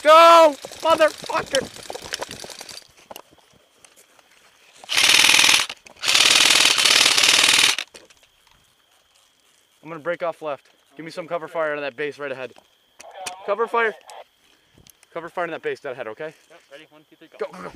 go, motherfucker! I'm gonna break off left. Give me some cover fire on that base right ahead. Cover fire. Cover fire on that base dead ahead, okay? Yep, ready? 1, 2, 3, go. Go, go, go.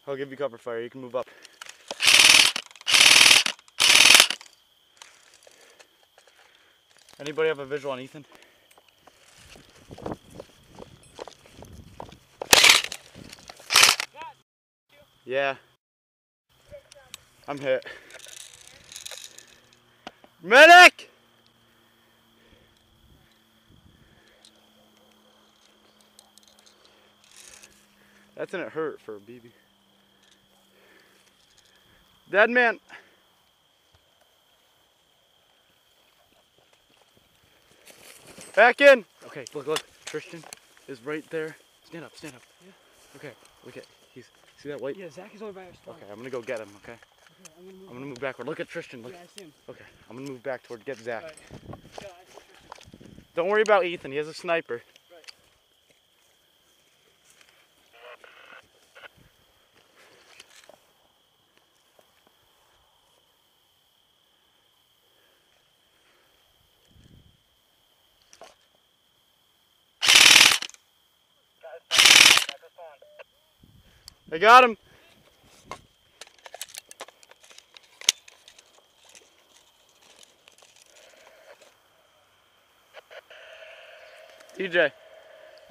I'll give you cover fire. You can move up. Anybody have a visual on Ethan? Yeah. I'm hit. Medic! That's gonna hurt for a BB. Dead man. Back in. Okay, look, look. Christian is right there. Stand up, stand up. Yeah. Okay, look at. See that white? Yeah, Zach is over by our spawn. Okay, I'm gonna go get him. Okay. Okay, I'm gonna move backward. Look at Tristan. Look. Yeah, I see him. Okay, I'm gonna move back toward get Zach. Right. Yeah, I see Tristan. Don't worry about Ethan. He has a sniper. Right. I got him. TJ,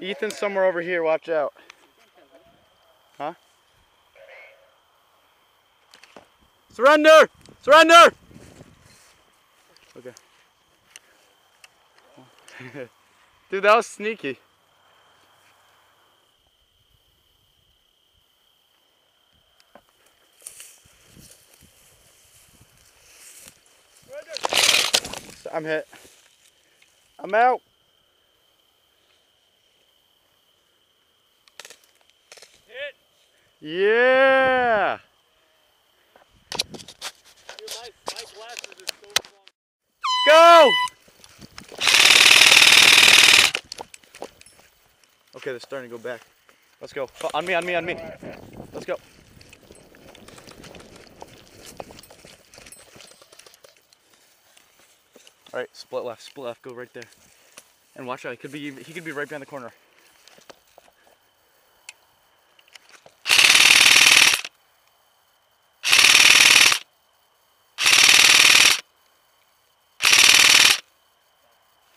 Ethan's somewhere over here. Watch out. Huh? Surrender! Surrender! Okay. Dude, that was sneaky. I'm hit. I'm out. Hit! Yeah! Dude, my glasses are so strong. Go! Okay, they're starting to go back. Let's go. Oh, on me, on me, on me. Let's go. All right, split left, go right there. And watch out, he could be right behind the corner.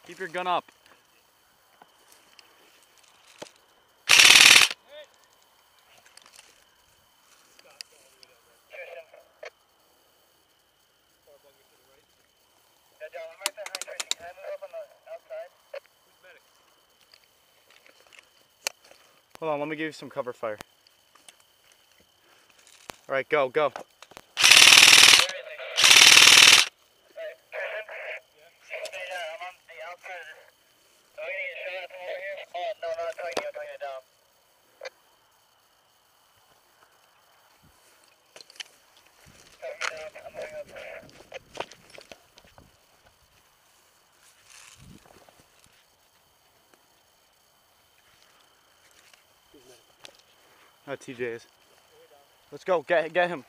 Keep your gun up. Hold on, let me give you some cover fire. All right, go, go. Oh, TJ is. Let's go, get him.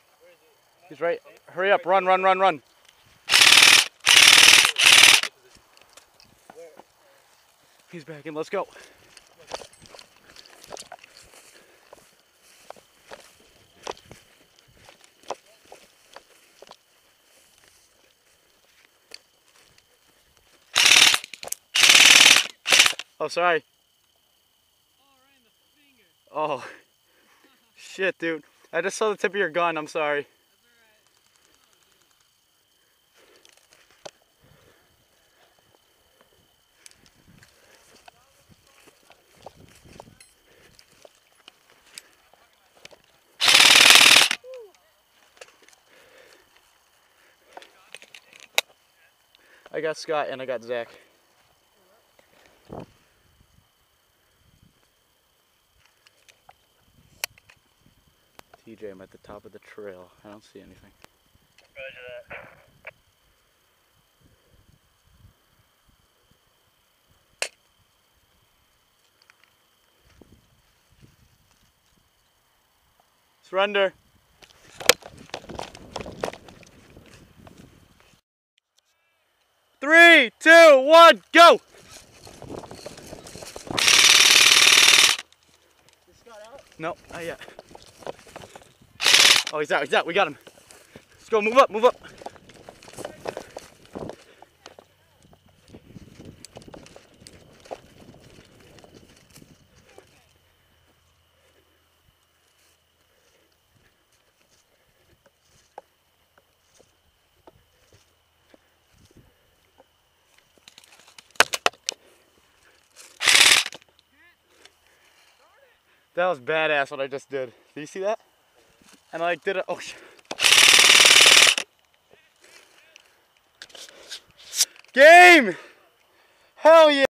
He's right. Hurry up, run, run, run, run. He's back in, let's go. Oh, sorry. Oh. Shit, dude. I just saw the tip of your gun. I'm sorry. I got Scott and I got Zach. TJ, I'm at the top of the trail. I don't see anything. Roger that. Surrender. Three, two, one, go! Is Scott out? No, not yet. Oh, he's out, we got him. Let's go, move up, move up. That was badass what I just did. Did you see that? And I like did it. Oh shit. Game! Hell yeah!